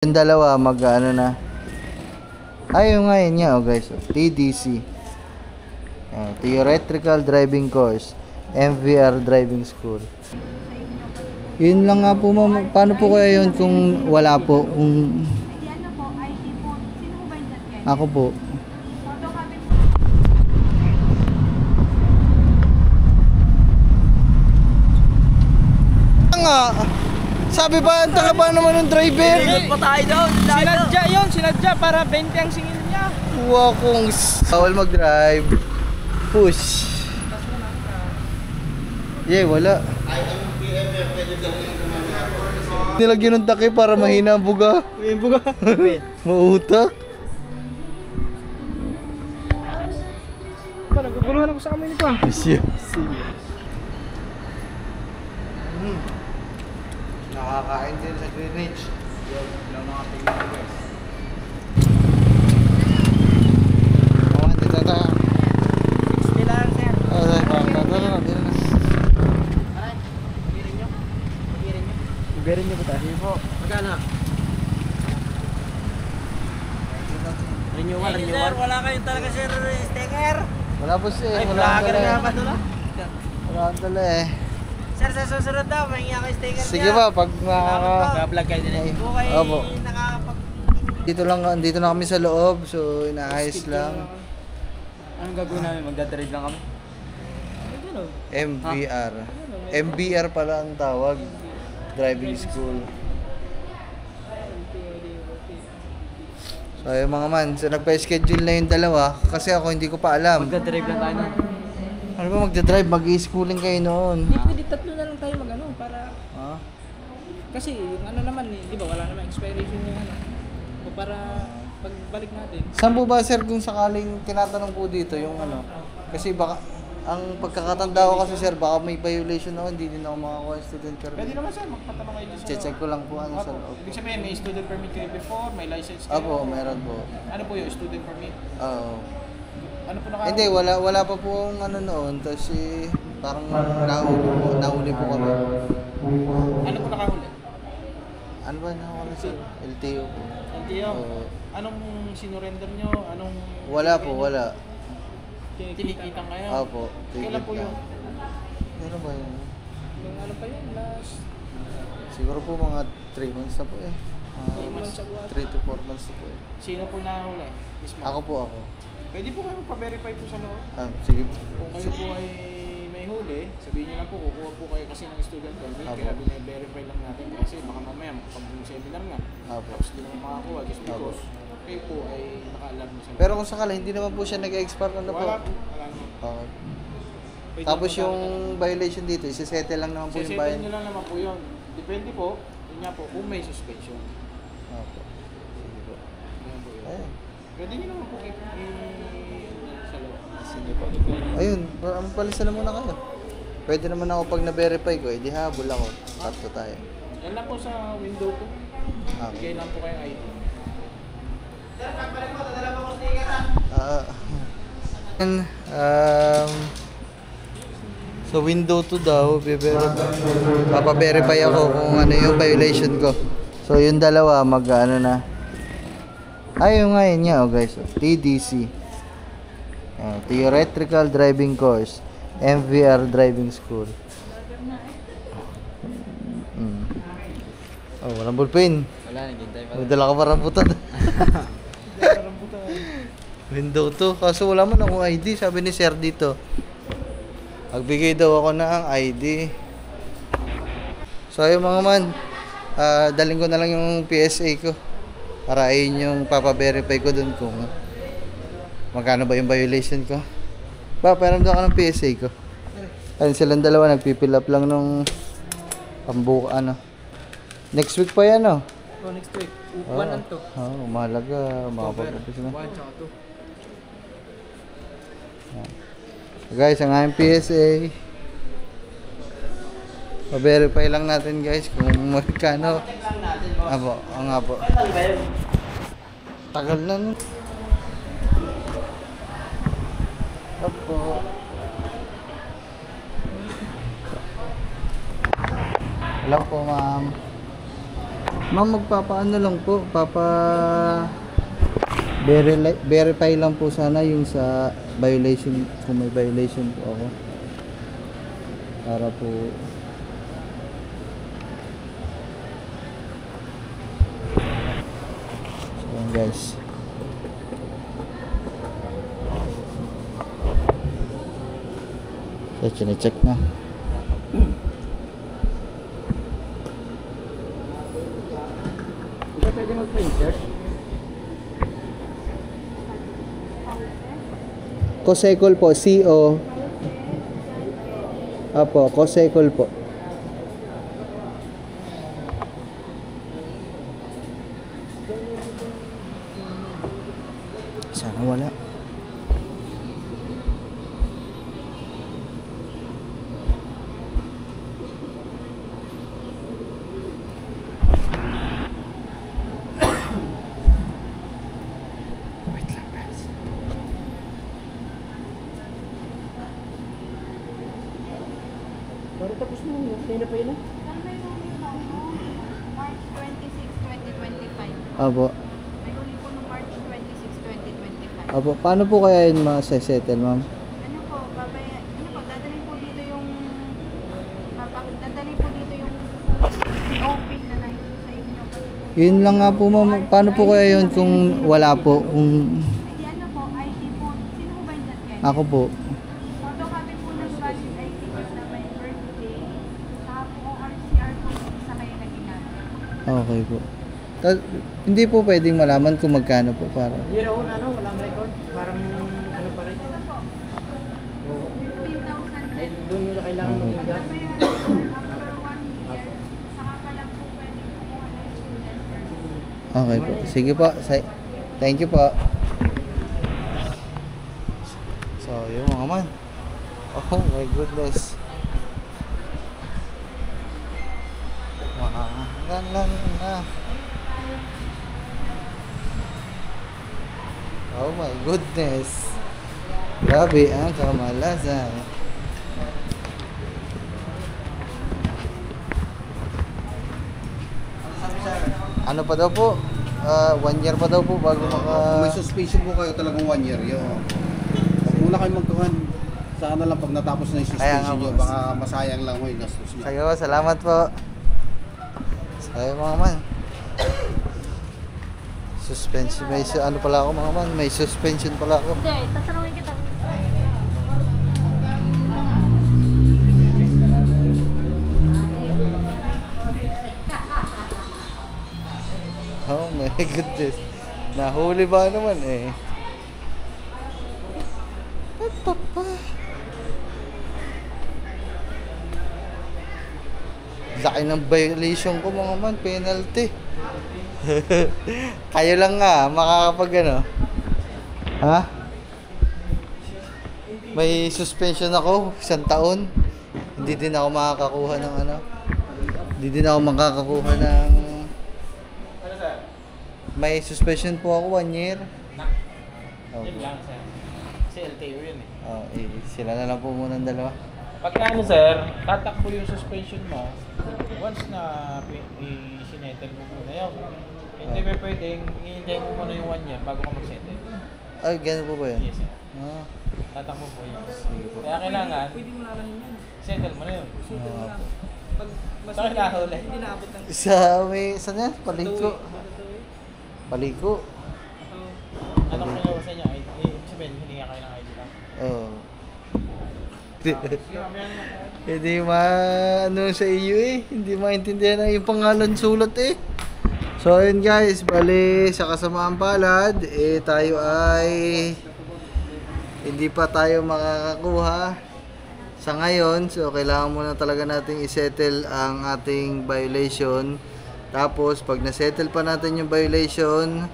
Yung dalawa mag-ano na. Ayun nga yun nga, oh guys, TDC. Theoretical Driving Course, MVR Driving School. Yun lang nga po, ma'am. Paano po kaya yun kung wala po? Kung... Ako po. Nga! Sabi ba, ang taka ba naman ng driver? Sinod pa tayo doon. Sinadya yun, sinadya para 20 ang singil niya. Wow, kung bawal mag-drive. Push. Yeah, wala. Nilagyan ng takip para mahina ang buga. May buga. Mautak. Parang naguguluhan ako sa amin nito ah. Bisyo. Nakakain din sa Greenwich. Yung mga tingin guys. Awan, dito tayo. 60 lang sir. Tara na. Pagirin nyo. Pagirin nyo po tayo. Sige po. Magkano? Renewal. Sir, wala kayong talaga sir, sticker. Wala po siya. Ay, Wala akong vlogger dala nga eh. ba ito na? Wala akong dala eh. Sir, sa susunod daw, mahingi ako yung sticker niya. Sige ba, pag Naka-vlog kayo din. Hindi po kayo Opo. nakapag... Dito na kami sa loob, so inaayos lang. Anong gagawin namin? Magdadrive lang kami? MVR. MVR pala ang tawag. Driving school. So yung mga man, so nagpa-schedule na yung dalawa kasi ako hindi ko pa alam. Magdadrive lang tayo. Ano ba magdadrive? Mag-i-schooling kayo noon. Hindi pwede, tatlo na lang tayo mag-ano para... Ha? Kasi yung ano naman, di ba wala naman expiration yung ano. O para pagbalik natin. Saan po ba sir kung sakaling tinatanong po dito yung ano? Kasi baka, ang pagkakatanda ko kasi sir, baka may violation ako, hindi din ako makakuha ng student permit. Pwede naman sir, magpatanong kayo dyan sa Check ko lang po ano sa Opo. loob. Ibig sabihin, may student permit kayo before, may license kayo. Apo, meron po. Ano po yung student permit? Oo. Ano po naka... Hindi, wala pa po ang ano noon. Tapos parang nahuli po kami. Ano po nakahuli? Ano ba nahuli sir? LTO po. LTO? Oo. Anong sinurrender nyo? Anong... Wala po, wala. Tinikitan kayo? Opo. Kailan po yun? Ano ba yun? Yung ano pa yun, last... Siguro po mga 3 months na po eh. 3 months ago. 3 to 4 months na po eh. Sino po nahuli? Mismo? Ako po ako. Pwede po kayo pa-verify po sa loob. Sige. Kung kayo po ay may huli, sabihin nyo lang po, kukuha po kayo kasi ng student permit. Apo. Kaya bine-verify lang natin kasi baka mamaya pag seminar nga, Apo. tapos di naman makakuha just because kayo po ay naka-alarm sa loob. Pero kung sakala, hindi naman po siya nag-expire ano po. Wala po. Wala po. Okay. Pwede Tapos po yung violation dito, isisettle lang naman po yung Sisettle bayan. nyo lang naman po yun. Depende po, yun nga po, kung may suspension. Okay. Sige po. Yun po yun. Ayun. Pwede nyo naman po sa loob. Sige po. Ayun, palisa na muna kayo. Pwede naman ako pag na-verify ko, edi habol ako. Tatlo tayo. Yan lang po sa window po. Okay. Bigay lang po kayo ID. So window 2 daw, papaverify ako kung ano yung violation ko. So yung dalawa mag-ano na. Ayun nga yun nga, oh guys, TDC. Theoretical Driving Course, MVR Driving School. Oh, walang ballpen. Wala, naghintay pa. Magdala ka pa rambutan. Window 2. Kaso wala man akong ID. Sabi ni sir dito. Magbigay daw ako ng ID. So ayun mga man. Daling ko na lang yung PSA ko. Para ayun yung papaverify ko dun kung magkano ba yung violation ko. Ba, param daw ka ng PSA ko. Ayun silang dalawa. Nagpipill up lang nung pambuka ano. Next week pa yan oh. Oh, next week. 1 and 2. Oh, mahalaga. Makapag-upis na. 1 tsaka 2. Guys, ang aking PSA. Pa-verify lang natin guys kung magkano. Apo, ang nga po. Tagal na nun. Apo. Hello po ma'am. Ma'am, magpapaano lang po, verify lang po sana yung sa violation, kung may violation po ako. Para po so yan guys. So, chine-check na. Hindi ka pwede mag-print, sir? Cosekol po, CO. Apo, Cosekol po. Sana wala. Wait lang guys. Parang tapos mo, kaya na pa yun. March 26, 2025. Apo. May huli po no March 26, 2025. Apo, paano po kaya yun ma-settle, ma'am? Ano po, dadalhin po dito yung dadalhin po dito yung open na nandito sa inyo. Yun lang nga po, ma'am. Paano po kaya yun kung wala po? Kung Hindi ano po, ID po. Sino po ba yung dyan? ako po. Photocopy po ng valid ID po na may birthday. Saka po ORCR po sa kayo na ginagawa. Okay po. Hindi po pwedeng malaman kung magkano po para. Hindi raw ano, walang record. Parang ano pa rin. Ito po, 15,000 Ay, doon nila kailangan mag-ingat. after 1 year, saka pa lang po pwede kumuha ng student permit. Okay po. Sige po. Thank you po. So, yun mga man. Oh my goodness. Lang na. Oh my goodness. Grabe ang kamalasan. Ano pa daw po? 1 year pa daw po bago Kung may suspicion po kayo talagang 1 year yun. Huwag muna kayo magtuhan. Sana lang pag natapos na yung Kaya nga suspicion nyo, po. baka masayang lang mo yung gastos nyo. Sige po, salamat po. Sayo mga man. Suspension. Ano pala ako mga man? May suspension pala ako. Hindi, tatanungin kita. Oh my goodness. Nahuli ba naman eh? Papa. Laki ng violation ko mga man, penalty. Kayo lang nga, makakapag ano. Ha? May suspension ako, 1 taon. Hindi din ako makakakuha ng ano. Hindi din ako makakakuha ng... May suspension po ako 1 year. Yun lang, sir. Kasi LTO yun eh. Oh, sila na lang po muna ng dalawa. Pagka ano, sir, tatakbo yung suspension mo, once na i-sinettle mo muna yun. Hindi pa pwedeng i-hintay mo muna yung 1 year bago ka mag-settle. Ay, ganun po ba yun? Yes, sir. Ah, Tatakbo po yun. sige po. Kaya kailangan, Pwede mo nalahin yan. settle mo na yun. Susunod Oo lang. po. Pag mas Saan nahuli? hindi naabot ng Saan yan? Paliko. Paliko. Ano ko nyo sa inyo? Sabihin, hininga kayo ng ID lang. Oh. Sige, mamaya naman. Hindi ano sa iyo eh. Hindi maintindihan ang yung pangalan sulat eh. So ayun guys, bali sa kasamaan palad, tayo ay hindi pa tayo makakakuha sa ngayon. So kailangan muna talaga nating isettle ang ating violation. Tapos pag nasettle pa natin yung violation,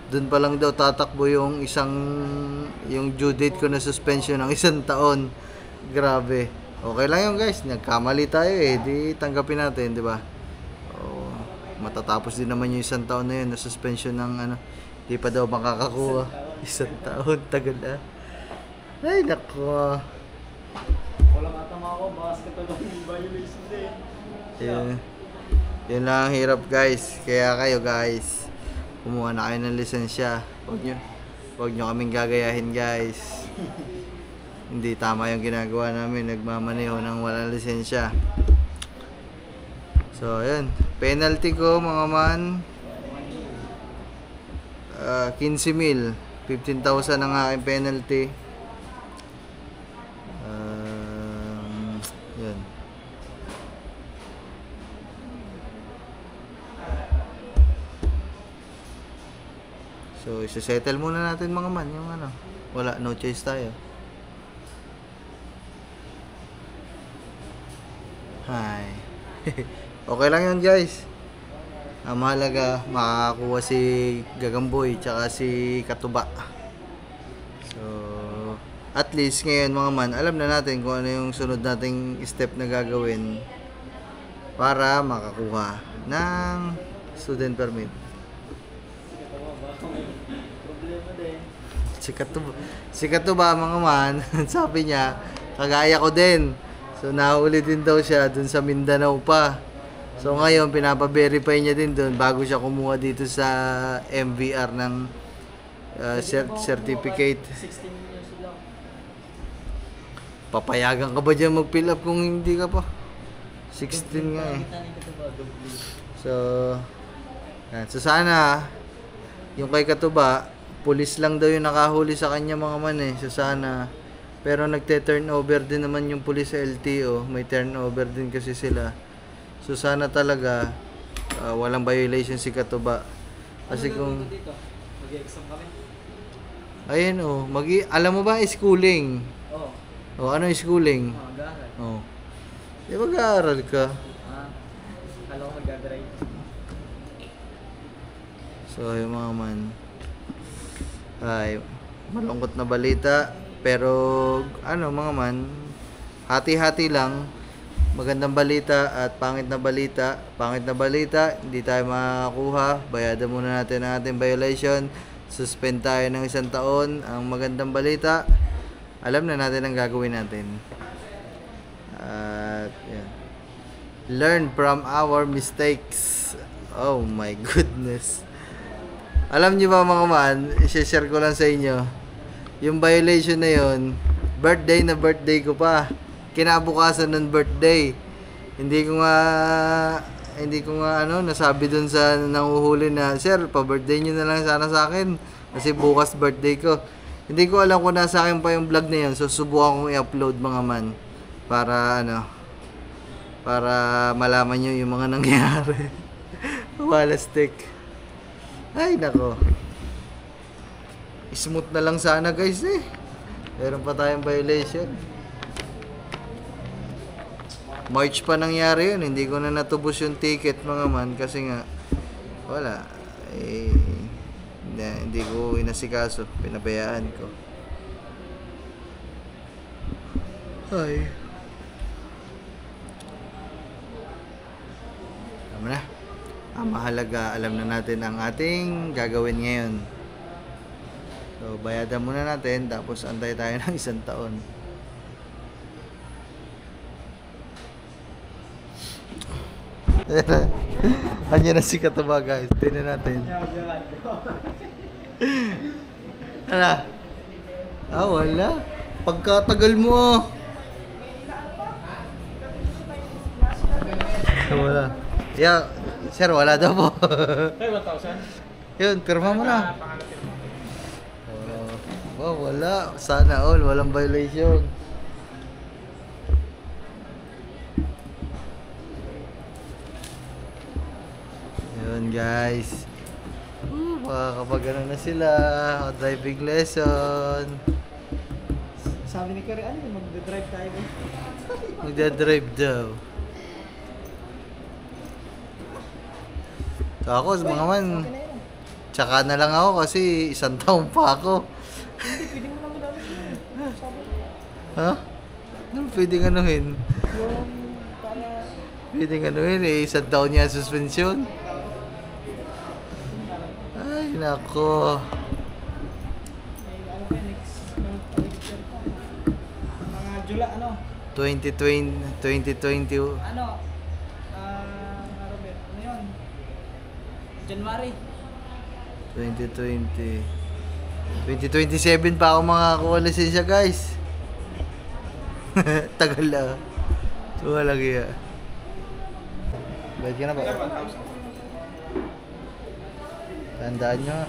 dun pa lang daw tatakbo yung yung due date ko na suspension ng 1 taon. Grabe. Okay lang yun guys, nagkamali tayo eh, di tanggapin natin, di ba? Oh, matatapos din naman yung 1 taon na yun na suspension ng ano, di pa daw makakakuha. 1 taon, tagal ah. Ay nako. Walang atama ako, basket lang yung violation din. Yeah. Yun lang ang hirap guys. Kaya kayo guys, kumuha na kayo ng lisensya. Huwag nyo kaming gagayahin guys. Hindi tama yung ginagawa namin. Nagmamaneho ng walang lisensya. So ayun. Penalty ko mga man. 15,000. 15,000 ang aking penalty. Yun. So, isa-settle muna natin mga man yung ano. Wala, no choice tayo. Hi. Okay lang yun guys. Ang mahalaga, makakakuha si Gagamboy tsaka si Katuba. So, at least ngayon mga man, alam na natin kung ano yung sunod nating step na gagawin para makakuha ng student permit. Si Katuba mga man, sabi niya, kagaya ko din. So, nahuli din daw siya dun sa Mindanao pa. So ngayon, pinapa-verify niya din doon bago siya kumuha dito sa MVR ng certificate. 16 years lang. Papayagan ka ba dyan mag-fill up kung hindi ka pa? 16 nga eh. So, yan. So sana, yung kay Katuba, pulis lang daw yung nakahuli sa kanya mga man eh. So sana, pero nagte-turnover din naman yung pulis sa LTO. May turnover din kasi sila. So sana talaga walang violation si Katuba. Kasi kung Dito, mag-exam kami. ayun alam mo ba schooling? Oo. Ano schooling? Mag-aaral. Di mag-aaral ka. Kala ko mag-drive. So yung mga man, ay malungkot na balita, pero ano mga man, hati-hati lang. Magandang balita at pangit na balita. Pangit na balita, hindi tayo makakuha. Bayadan muna natin ang ating violation. Suspend tayo ng 1 taon. Ang magandang balita, alam na natin ang gagawin natin. At yan. Learn from our mistakes. Oh my goodness. Alam niyo ba mga man, i-share ko lang sa inyo. Yung violation na yon, birthday na birthday ko pa. Kinabukasan ng birthday. Hindi ko nga nasabi dun sa nanguhuli na, sir, pa-birthday nyo na lang sana sa akin kasi bukas birthday ko. Hindi ko alam kung nasa akin pa yung vlog na yun, so subukan kong i-upload mga man para para malaman nyo yung mga nangyari. Walastik. Ay nako, smooth na lang sana guys eh. Meron pa tayong violation. March pa nangyari yun, hindi ko na natubos yung ticket mga man kasi nga wala hindi ko inasikaso, pinabayaan ko. Ay, tama na. Ang mahalaga, alam na natin ang ating gagawin ngayon. So bayadan muna natin, tapos antay tayo ng 1 taon. Andiyan na si Katuba guys. Tingnan natin. Ano? Wala. Pagkatagal mo. Wala. Yeah, sir, wala daw po. Ay, 1,000? Yun, pirma mo na. Wala. Sana all. Walang violation. Yun guys, makakapag na sila, driving lesson. Sabi ni Kari, magdadrive tayo ba? Magdadrive daw. So ako mga man, tsaka na lang ako kasi 1 taon pa ako. Pwede mo naman dapat yun. Sabi Ha? Ano pwedeng anuhin? yung para Pwedeng anuhin 1 taon niya suspension. Ay nako. next month, mga Jula, 2020. Robert, ano January. 2020. 2027 pa ako makakuha lisensya, guys. Tagal na. So, walang iya. Bayad ka na ba? Tandaan nyo.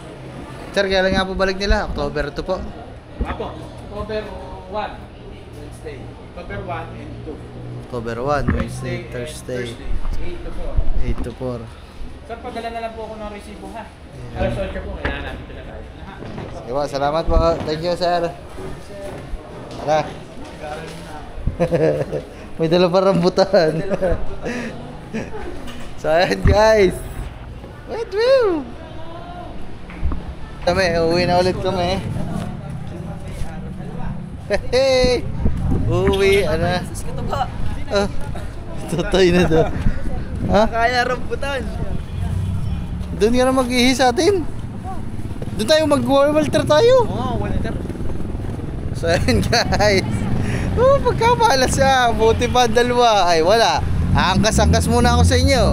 Sir, kailan nga po balik nila? October 2 po. Apo, October 1, Wednesday. October 1 and 2. October 1, Wednesday, Thursday. 8 to 4. 8 to 4. Sir, padala na lang po ako ng resibo ha. Alas 8 po, kailangan namin pila tayo. Sige po, salamat po. Thank you, sir. Tara. May dala pa rambutan. So, ayan guys. Wait, woo! Kami, uuwi na ulit kami. Hey! Uuwi, ano? Ah, tutoy na doon. Ha? Kaya rambutan. Doon ka na mag-ihi sa atin. Doon tayo mag-walter tayo. Oo, Walter. So ayun guys. Pagkamalas siya. Buti pa dalawa. Ay wala. Angkas-angkas muna ako sa inyo.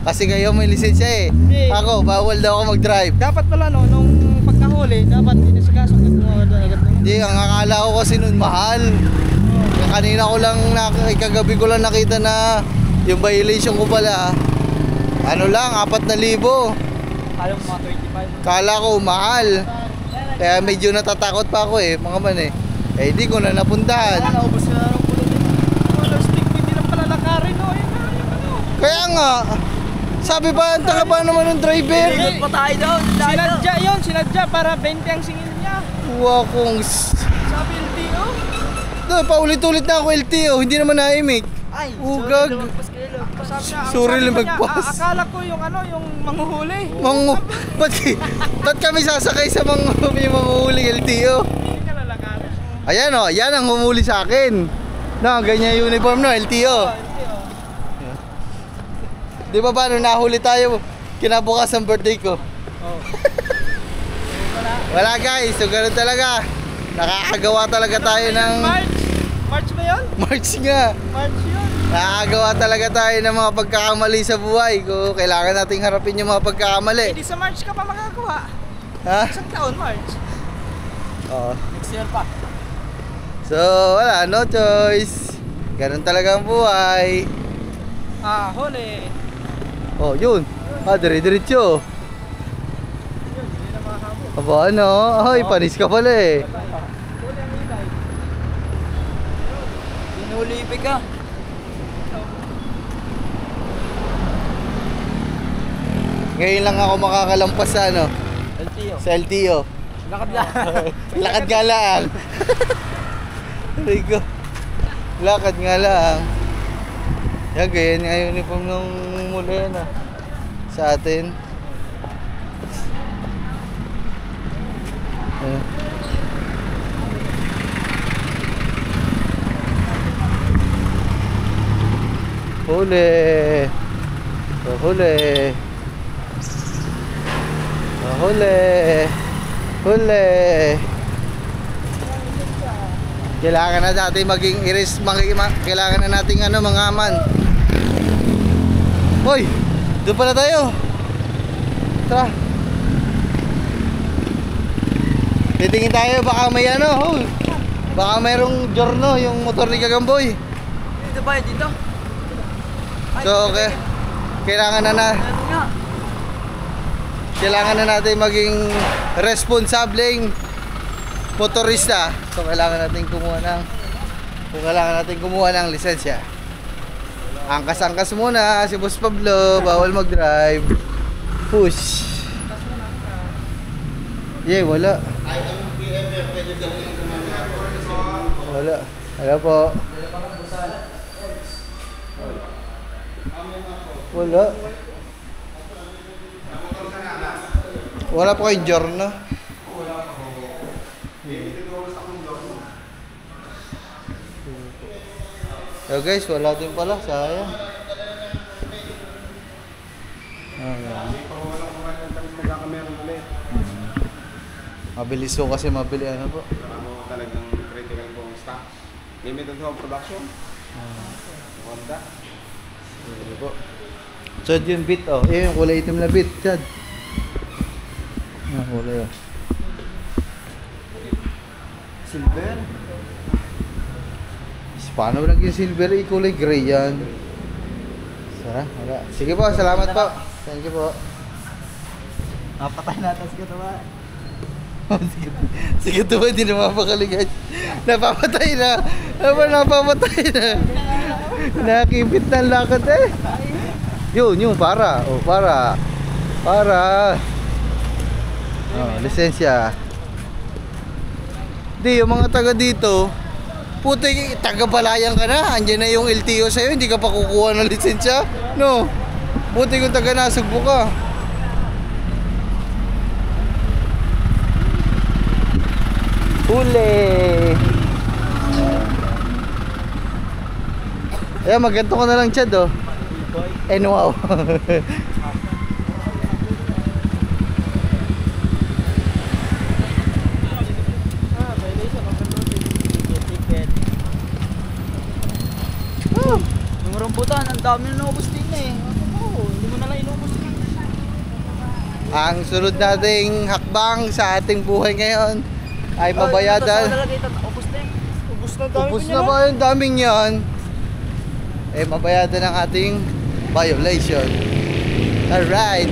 Kasi kayo may lisensya eh. Hindi. Ako, bawal daw ako mag-drive. Dapat pala no, nung pagkahuli, dapat inasikaso agad na. Hindi, ang akala ko kasi nun mahal. Kanina ko lang, kagabi ko lang nakita na yung violation ko pala. Ano lang, 4,000. Kala mo mga 25. Kala ko mahal. Kaya medyo natatakot pa ako eh, mga man eh. Eh di ko na napuntahan. Naubos na lang po doon. Ano, stick hindi lang pala lakarin no. Ayun na, yung ano. Kaya nga, sabi ba, ang tanga ba naman ng driver? Ikot pa tayo doon. Sinadya yun, sinadya para 20 ang singil niya. Wow, kung... Sabi LTO. Doon, paulit-ulit na ako LTO, hindi naman naimik. Ay, Ugag. Sorry, lumagpas. Akala ko yung ano, yung manghuhuli. Ba't kami sasakay sa mga manghuhuling LTO? Hindi ka lalakarin. Ayan o, yan ang humuli sa akin. No, ganyan yung uniform no, LTO. Di ba ba, nung nahuli tayo, kinabukas ang birthday ko? Oh. Wala guys, so ganun talaga. Nakakagawa talaga tayo ng... March ba yun? March nga. March yun. Nakakagawa talaga tayo ng mga pagkakamali sa buhay ko. Kailangan nating harapin yung mga pagkakamali. Hindi sa March ka pa magagawa. Ha? Isang taon, March. Oo. Next year pa. So, wala, no choice. Ganun talaga ang buhay. Ah, huli. Oh, yun. Dire-diretso. Yun, hindi na makahabol. Aba, ano? Ay, panis ka pala eh. Huli ang ibay. Pinulipig ka. Ngayon lang ako makakalampas sa ano? LTO. Sa LTO. Lakad lang. Lakad nga lang. Rico. Lakad nga lang. Yan, ganyan nga yung uniform nung mula yan ah. Sa atin. Ayan. Huli. Huli. Huli. Huli. Kailangan na natin maging kailangan na nating ano, mga aman. Hoy, doon pala tayo. Tara. Titingin tayo, baka may ano, hoy. Baka mayroong Giorno, yung motor ni Gagamboy. Dito ba dito? So, okay. Kailangan na natin maging responsableng motorista. So kailangan natin kumuha ng lisensya. Angkas-angkas muna si Boss Pablo, bawal mag-drive. Push. Yeah, wala. Wala. Wala po. Wala. Wala po kayong Giorno. So guys, wala din pala, sayang. Ayan. Magkakameron ulit. Mabilis ko kasi mabili ano po. Ano talagang critical po ang stock. Limited home production. Honda. Sige po. Chad yung bit oh. Eh yung kulay itim na bit, Chad. Ah, wala yun. Silver? Paano naging silver? Kulay gray yan. Wala. Sige po, salamat po. Thank you po. Napatay natin sa gatawa. Sige to ba, hindi na mapakaligay. Napapatay na. Napapatay na. Nakakipit na ang lakad eh. Yun, para. Para. Lisensya. Di, yung mga taga dito, puti, taga-balayan ka na. Andiyan na yung LTO sa'yo, hindi ka pa kukuha ng lisensya. No. Buti kung taga-Nasugbo ka. Huli! Ayan, magganto ko na lang, Chad, oh. And wow. Yung rambutan, ang dami na naubos din eh. Hindi mo na lang inubos din. Ang sunod nating hakbang sa ating buhay ngayon ay mabayadan. Ubos na eh. Ubos na dami Ubus na ba yung daming yan? Eh, mabayadan ang ating violation. Alright.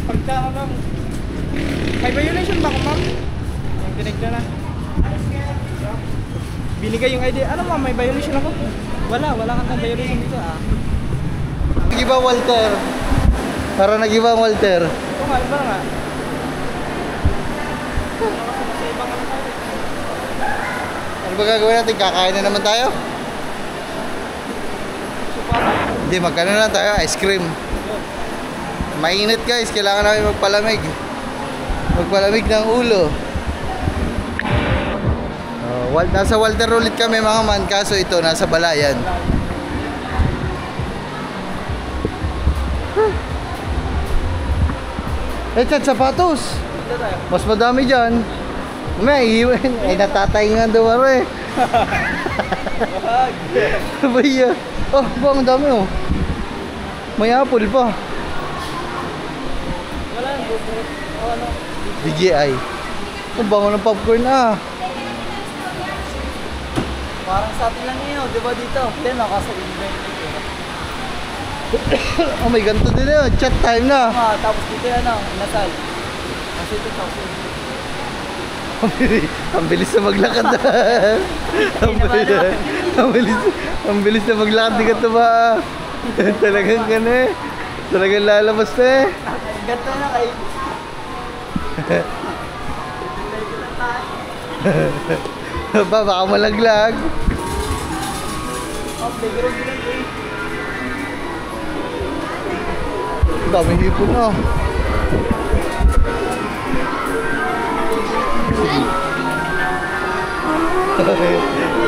Pagka ma'am, may violation ba ako ma'am? Yung tinignan na. Binigay yung ID. Ano ma'am, may violation ako? Wala kang violation dito ah. Nag-iba Walter. Para nag-iba Walter. Oo nga, iba nga. Ano ba gagawin natin? Kakain na naman tayo? Hindi, magkano na tayo? Ice cream. Mainit guys, kailangan namin magpalamig. Magpalamig ng ulo. Nasa Walter ulit kami mga man, kaso ito nasa Balayan. Chad, sapatos. Mas madami dyan. May iiwan. Ay, natatay nga daw ako eh. Baya. Oh, ba, ang dami oh. May apple pa. Wala yung GoPro. O ano? DJI. Ang bango ng popcorn ah. Parang sa atin lang ngayon, di ba dito? Yan, nakasa-invent dito. Oh, may ganito din yun. Chat time na. Tapos dito yan ang nasal. Kasi ito tapos. Ang bilis na maglakad. Ang bilis na maglakad. Di ka ito ba? Talagang ka na eh. Talagang lalabas na eh. Ganto na kayo. Baka malaglag. Oh, background din eh. Dami hipon na.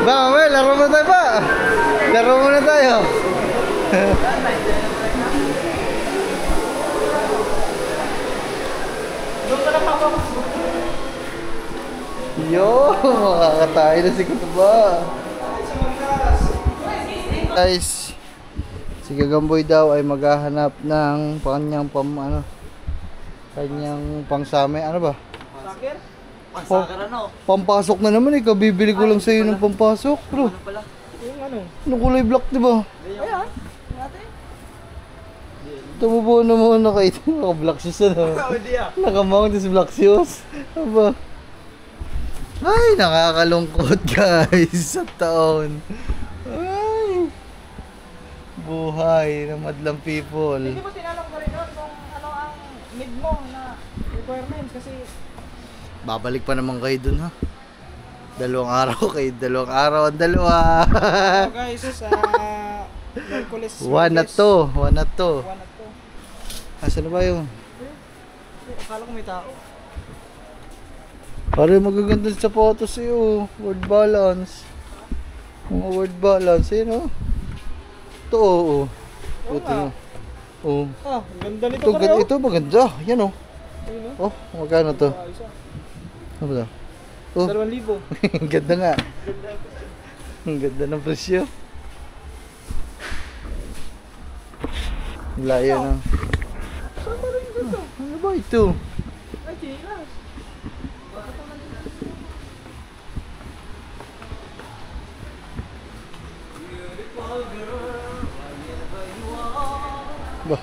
Baka may, laro mo tayo ba? Laro muna tayo. Yo, makakatayo na si Kutuba. Guys, si Gagamboy daw ay maghahanap ng kanyang kanyang pangsame. Ano ba? Sakir? Sakir ano? Pampasok na naman eh. Kabibili ko lang sa'yo ng pampasok, bro. Ano pala? Yung ano? Anong kulay black, diba? Ayan. Natin. Tumubo naman na kayo. Naka-black shoes na. Hindi ah. Naka-mount is black shoes. Aba. Ay, nakakalungkot guys sa taon. Ay. Buhay ng madlang people. Hindi mo tinanong ka rin doon kung ano ang need mo na requirements kasi Babalik pa naman kayo dun ha. 2 araw kayo, 2 araw ang dalawa. so guys, Merkulis. 1 na to. Asan na ba yung? Akala ko may tao. Pare magaganda sa photos sa'yo. Word balance. Mga word balance. Yun o. Ito o. Ito o. Oh. Ah, ganda nito pareho. Ito maganda. Yan o. Ayun, Oh, magkano to? Ano ba to? Oh. 2,000. Ang ganda nga. Ang ganda ng presyo. Layo na. Ano ba ito? Ay, chilas. Ba?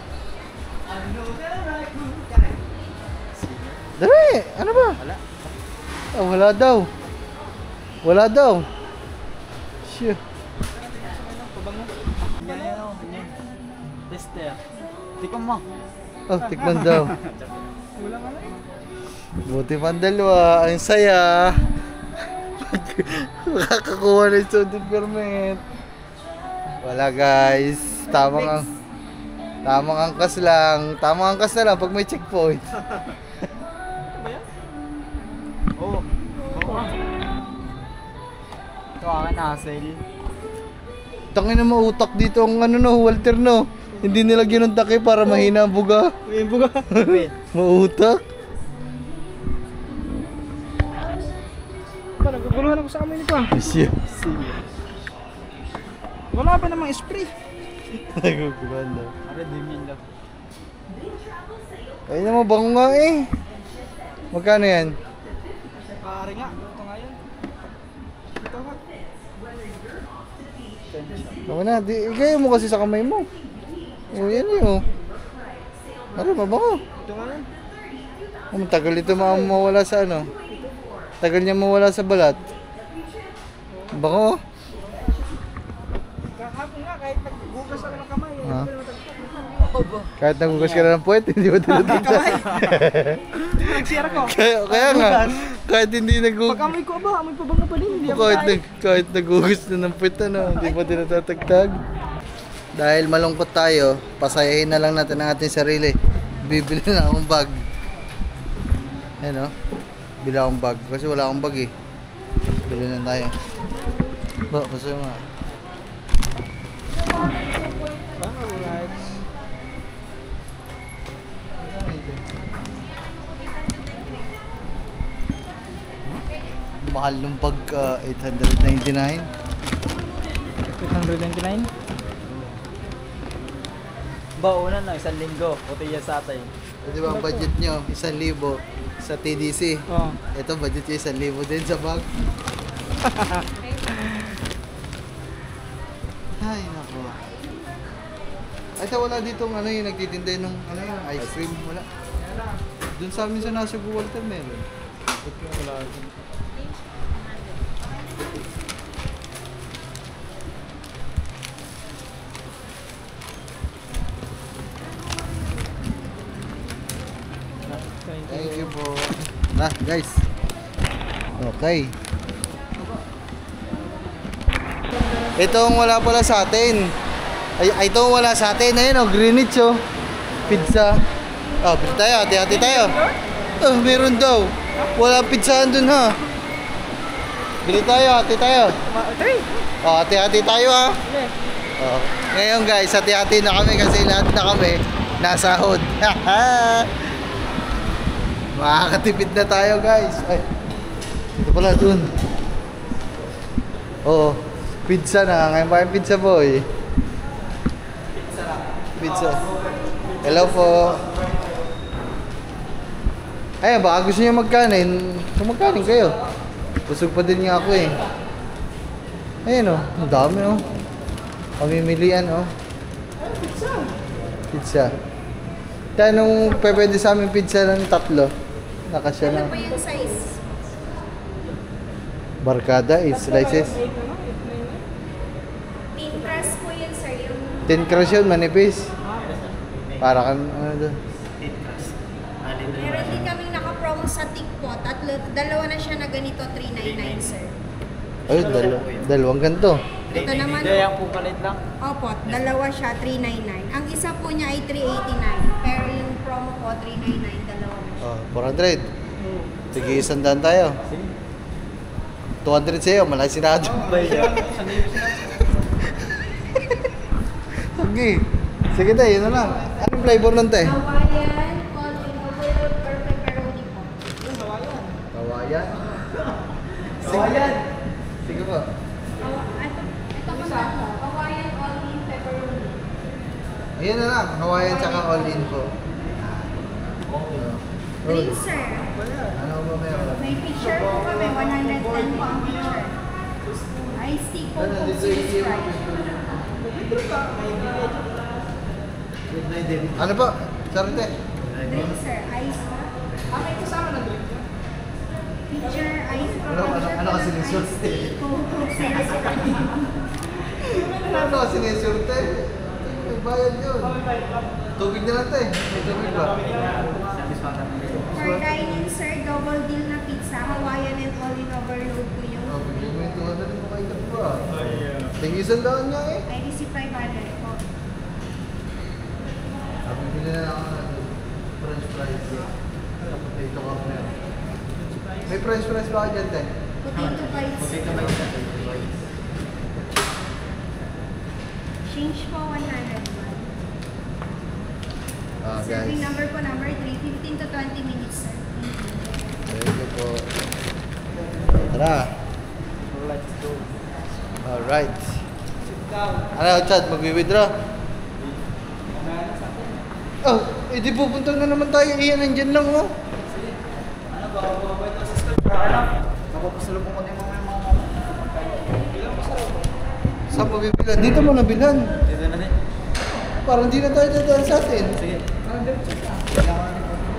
Dali! Ano ba? Wala. Ah, wala daw. Wala daw. Shit. Pabango. Yan, yan, oh. Yan. Tester. Tikman mo. Oh, tikman daw. Wala ka na. Buti pang dalawa. Ang saya. Makakakuha na yung student permit. Wala guys. Tamang angkas lang. Tamang angkas na lang pag may checkpoint. Oo. Oo. Ito akin hassle. Tangin na mautak dito ang ano no, Walter no. Hindi nilagyan ng takip para mahina ang buga. May buga. Mautak. Parang guguluhan ako sa amin pa. Siya. Wala pa namang spray. Naguguluhan daw. Are, dim yan daw. Ay naman, bango nga eh. Magkano yan? Pare nga. Ito nga yan. Ito nga. Tama na, ikaya mo kasi sa kamay mo. O yan eh oh. Ano, mabango. Ito nga yan. Ang tagal ito mawala sa ano. Tagal niya mawala sa balat. Bango. Kahapon nga, kahit nagbugas ako ng kamay. Ha? Hindi ko natagpuan. Kahit nagugas ka na ng puwet, hindi mo tinatagta. Nagsira ko. Kaya nga, kahit hindi Pag nagugas. amoy ko ba, amoy pabango pa din. Hindi ako kahit. Kahit nagugas na ng puwet, ano, hindi mo tinatatagtag. Dahil malungkot tayo, pasayahin na lang natin ang ating sarili. Bibili na akong bag. Ayan o. Bili akong bag. Kasi wala akong bag eh. Bili na tayo. Ba, pasaya nga. Mahal ng bag, 899. 899? Ba, una na, 1 linggo. Puti yan sa atin. Di ba ang budget nyo? 1,000 sa TDC. Oo. Ito, budget nyo 1,000 din sa bag. Ay, nako. Ay, ito wala ditong ano yung nagtitinda ng ano yung ice cream. Wala. Doon sa amin sa Nasugo Walter meron. Ba't yung wala? Thank you po. Na, guys. Okay. Itong wala pala sa atin. Ay, itong wala sa atin. Ayun oh, Greenwich oh. Pizza. Oh, pizza tayo. Hati-hati tayo. Oh, meron daw. Wala pizzahan dun ha. Bili tayo, hati tayo. Oh, hati-hati tayo ha. Oh. Ngayon guys, hati-hati na kami kasi lahat na kami nasahod. Makakatipid na tayo guys. Ay, ito pala dun. Oo, pizza na. Ngayon pa yung pizza boy. Pizza. Hello po. Ayun, baka gusto niyo magkanin. Magkanin kayo. Busog pa din nga ako eh. Ayun oh, ang dami oh. Pamimilian oh. Pizza. Tanong pwede sa amin pizza ng 3. Nakasya na. Ano po yung size? Barkada is slices. Thin crust po yun, sir. Yung Thin crust yun, manipis. Para kan ano doon. meron din kaming naka-promo sa TikTok. Dalawa na siya na ganito, 399, sir. Ayun, dalawang ganito. Ito naman, Yung pupalit lang. opo, dalawa siya, 399. Ang isa po niya ay 389. Pero yung promo po, 399, dalawa na siya. Oh, 400. Sige, 100 tayo. 200 sa'yo, malaki sinado. Sige. Sige tayo, yun na lang. Anong flavor nun tayo? Hawaiian, all-in overload, or pepperoni po. Kawayan. Kawayan. Sige po. Ito po na. Hawaiian, all-in, pepperoni. Ayun na lang, Hawaiian tsaka all-in po. Drinks, sir. Ano ba meron? May picture po kami, 110 po ang picture. Iced tea po po, Swiss Sprite. Ano po? Sarite? Drinks, sir. Ice. May kasama na drink. Picture, ice. Ano kasi resort? Coke, Swiss Sprite. Ano kasi nisurte? May bayad yun. Tubig na lang tayo. May tubig ba? For dining, sir, double deal na pizza, Hawaiian and all-in overload po yun. Oh, bigyan mo yung 200 mo kayo na ba? Tingisan daw niya eh. I receive 500 po. Sabi nila na ako ng french fries. Potato ka na. May french fries ba ka dyan, te? Potato bites. Change po 100. Ah, Serving guys. number po, number 3, 15 to 20 minutes, sir. Thank you po. Tara. Let's go. Alright. Sit down. Ano, Chad? Magwi-withdraw? Oh, di pupunta na naman tayo. Iyan, nandyan lang, oh. Ano ba? Babay na sa store. Ano? Napapasalubong ko din mga Bilang masarap. Saan mo bibilan? Dito mo nabilan. Dito na din. Parang di na tayo dadaan sa atin. Sige. Ano din?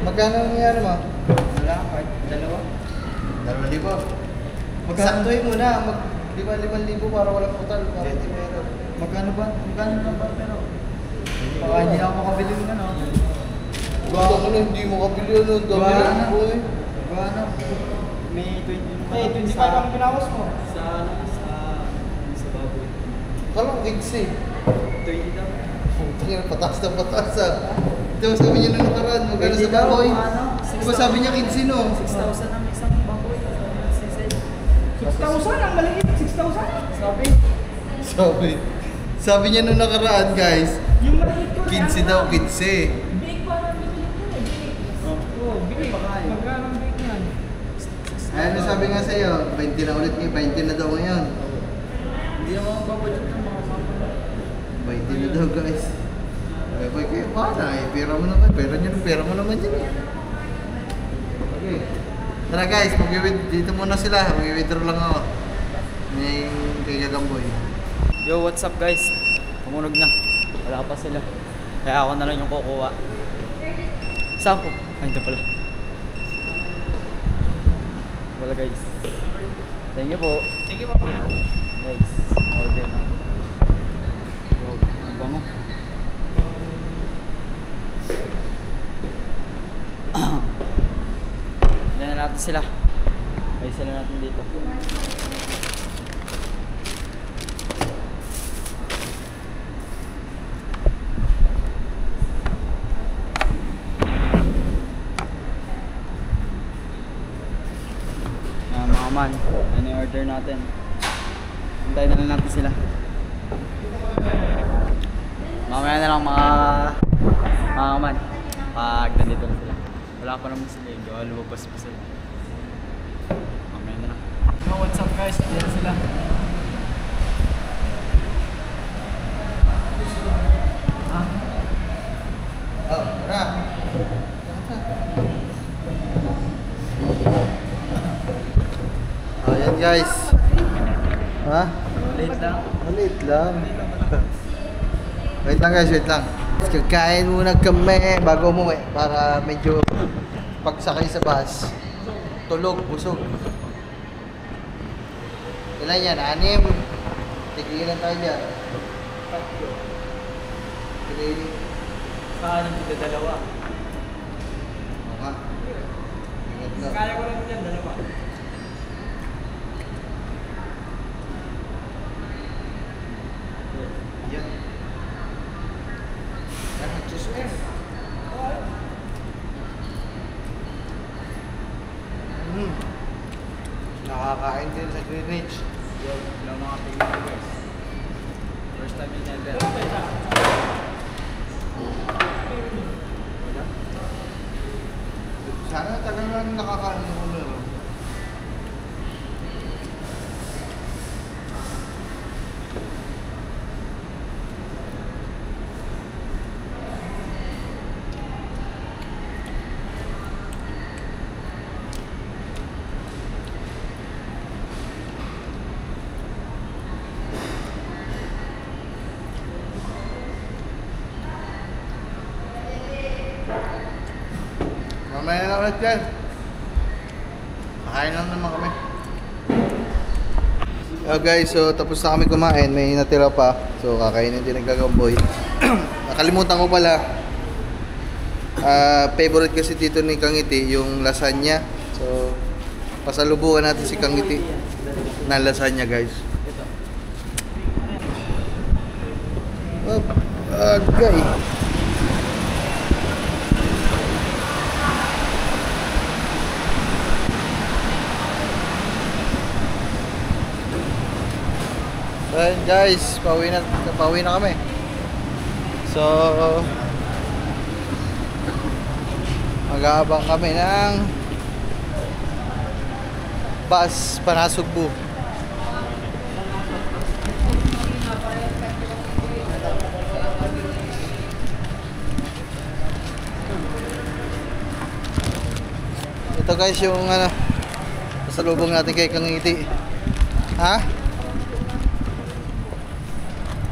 Magkano ang nangyari mo? Wala, kahit dalawa. 2,000. Magsaktoy muna. Mag 5,000 para walang putal. Para hindi meron. Magkano ba? Magkano na ba? Pero baka hindi ako makabili ng ano. Baka mo na hindi mo kabili ano. Ang dami Baka na ano? po eh. Ano? May 20. Eh, 25 ang pinawas mo. Sa baboy. Kalang gigs eh. 20 daw. Tingnan, pataas na pataas ah. Ito, sabi niya nung nakaraan, magkano sa baboy. Diba sabi niya 15 no? 6,000 ang isang baboy. 6,000 ang maliit. 6,000? Sabi. Sabi niya nung nakaraan guys, Yung maliit ko. 15 daw, 15. Big pa lang bibili ko eh. Big. Oo, big. Magkano ang big niyan? Ano sabi nga sa'yo, 20 na ulit ngayon, 20 na daw ngayon. Hindi naman ang babadyo ng mga mama. 20 na daw guys. Ay, boy, kayo pa na eh. Pera mo naman. Pera mo naman dyan eh. Okay. Tara guys, dito muna sila. Mag-withdraw lang ako. May kay Gagamboy. Yo, what's up guys? Tumunog na. Wala pa sila. Kaya ako na lang yung kukuha. Saan po? Ay, ito pala. Wala guys. Thank you po. Sige po. Guys, order na. Yo, ang bango. Yan na natin sila. Ay, sila natin dito. Mga man, ano yung order natin? Hintayin na lang natin sila. Mamaya na lang mga man, pag nandito na sila. Wala pa naman sila eh, gawa lumabas pa sila. Mamaya na lang. Yo, what's up guys? Diyan sila. Oh, tara. Ayan guys. Ha? Late lang. Maliit lang. Wait lang guys, wait lang. Kakain muna kami bago umuwi para medyo pagsakay sa bus, tulog, busog. Ilan yan? 6? Tigilan tayo dyan. Tigilan. Saan yung dalawa? Okay. Ingat lang. Kaya ko rin yan, dalawa. Yan. Yan, choose me. Nakakain din sa Greenwich. Yo, hello mga tingin guys. First time in Nether. Sana talagang nakakain ng ulo. Mamaya na ulit guys. Kakain lang naman kami. Guys, so tapos na kami kumain. May natira pa. So kakainin din ng Gagamboy. Nakalimutan ko pala. Favorite kasi dito ni Kangiti yung lasagna. So pasalubungan natin si Kangiti na lasagna guys. Agay. Ayan guys, pauwi na kami. So mag-aabang kami ng bus Panasugbu. Ito guys yung pasalubong natin kay Kangiti. Ha?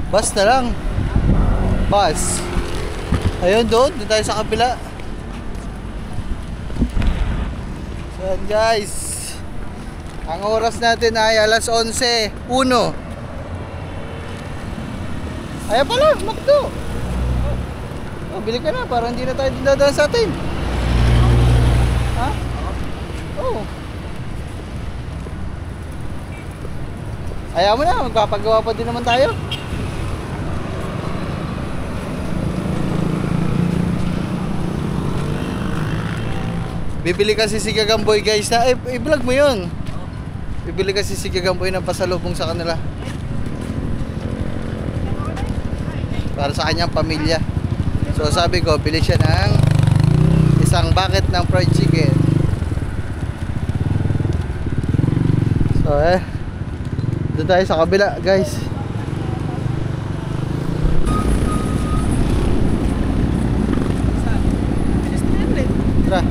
Bus na lang. Bus. Ayun doon tayo sa kabila. So guys, ang oras natin ay alas 11:01. Ayan pala, Macdo. Oh, bili ka na para hindi na tayo dinadaan sa atin. Ha? Oh. Ayaw mo na, magpapagawa pa din naman tayo. Bibili kasi si Gagamboy guys na i-vlog mo yun. Bibili kasi si Gagamboy ng pasalubong sa kanila. Para sa kanyang pamilya. So sabi ko, bili siya ng isang bucket ng fried chicken. So doon tayo sa kabila guys. Tara.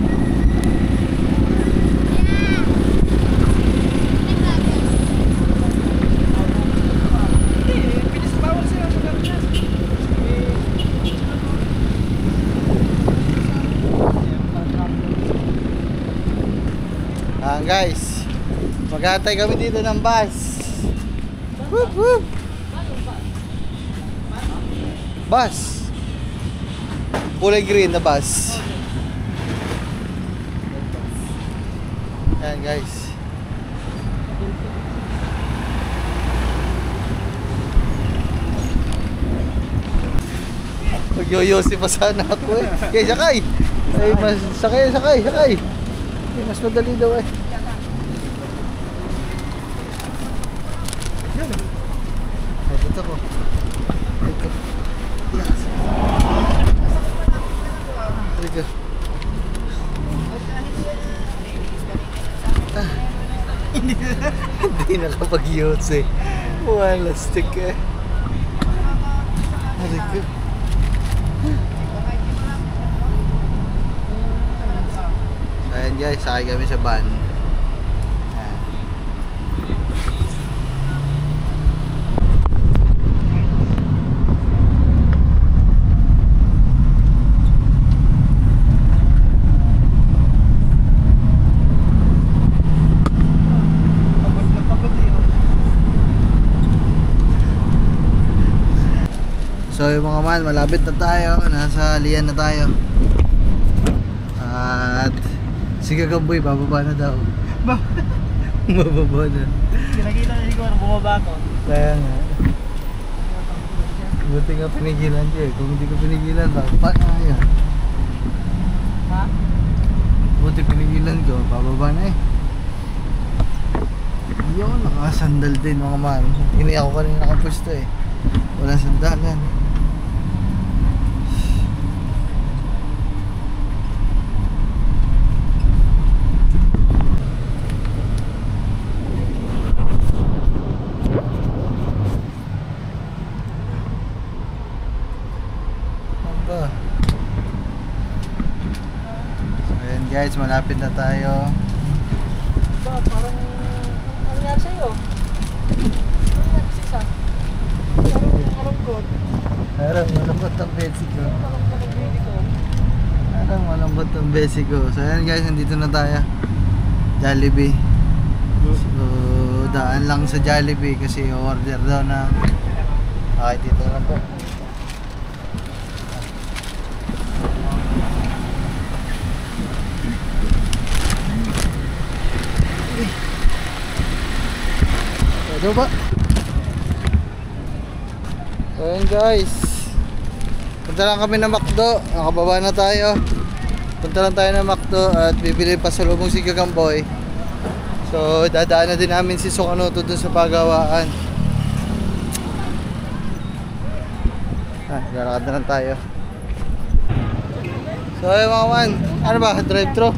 Guys, maghahantay kami dito ng bus. Whoop, whoop. Bus. Kulay green na bus. Ayan guys. Magyoyosi pa sana ako eh. Kaya sakay. Ay, mas sakay. Ay, mas madali daw eh. Ito ko. Hindi nakapag-yos eh. Wala stick eh. Halika. Ayan guys, sakay kami sa van. So yung mga man, malapit na tayo. Nasa Lian na tayo. At si Gagamboy, bababa na daw. Bababa na. Kinakita na siguro, bumaba ako. Kaya nga. Buti nga pinigilan siya eh. Kung hindi ko pinigilan, bababa na yun. Ha? Buti pinigilan ko, bababa na eh. Yun, nakasandal din mga man. Hindi ako kanina nakapusto eh. Walang sandalan. Guys, malapit na tayo. Ba, parang ano nangyari sa'yo? Ano nangyari sa isa? Parang malungkot. Parang malungkot ang bed ko. Parang malungkot ang baby ko. Parang malungkot. malungkot ang besi ko. So ayan guys, nandito na tayo. Jollibee. So daan lang sa Jollibee kasi order daw na. Okay, dito na po. Ano ba? So ayan guys, punta lang kami ng McDo. Nakababa na tayo. Punta lang tayo ng McDo at bibili pa sa lubong si Gagamboy. So dadaan na din namin si Sukanoto dun sa pagawaan. Lalakad na lang tayo. So ayun mga man, ano ba? Drive-thru?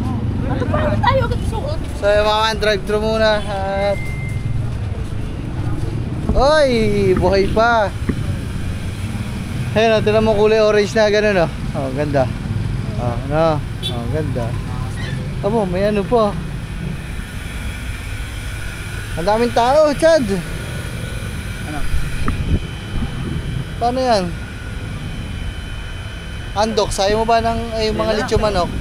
So ayun mga man, drive-thru muna. At oy, buhay pa. Ayun, tignan mo kulay orange na gano'n, oh. Oh, ganda. Oh, ano? Oh, ganda. Abo, may ano po. Ang daming tao, Chad. Ano? Paano yan? Andok, sayo mo ba ng yung mga lechon manok?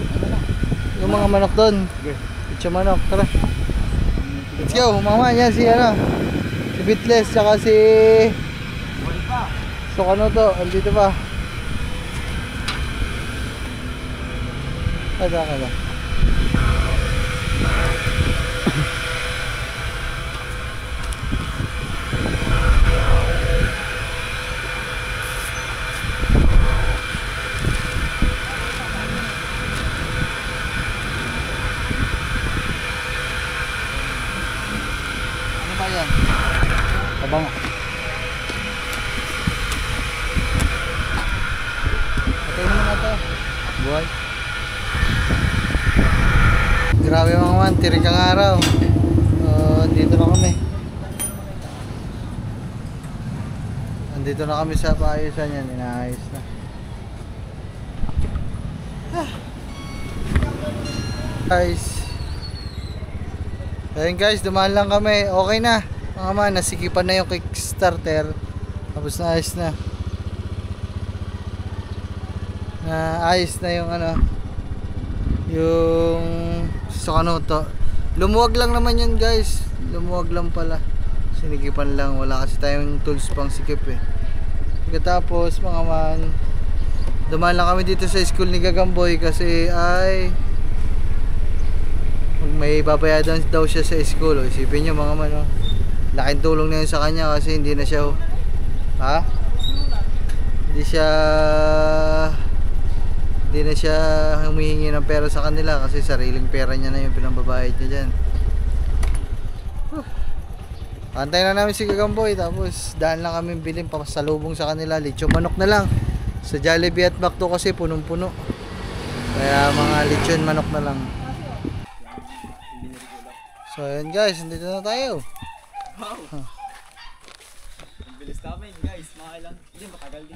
Yung mga manok doon. Lechon manok, tara. Let's go, mama, yan si ano. Si Bitless, tsaka si Sukanoto, andito pa. Kada. Ano ba yan? Abang. Patay mo na ito. Buhay. Grabe mga man, tirik ang araw. Dito na kami. Andito na kami sa paayusan yan. Inaayos na. Guys. Ayun guys, dumaan lang kami. Okay na. Mga man, nasikipan na yung Kickstarter. Tapos na ayos na. Ayos na yung ano, yung Sukanoto. Lumuwag lang naman yun guys. Lumuwag lang pala. Sinikipan lang. Wala kasi tayong tools pang sikip eh. Pagkatapos mga man, dumaan lang kami dito sa school ni Gagamboy kasi ay may babayadan daw siya sa school. O, isipin nyo mga man, oh. Laking tulong na yun sa kanya kasi hindi na siya hindi na siya humihingi ng pera sa kanila kasi sariling pera niya na yung pinambabayad niya dyan. Antay na namin si Gagamboy tapos daan lang kami bilhin pasalubong sa kanila. Lechon manok na lang. Sa Jollibee at McDo kasi punong-puno. Kaya mga lechon manok na lang. So ayun guys, nandito na tayo. Wow! Ang bilis namin guys, mga ilang, hindi matagal din.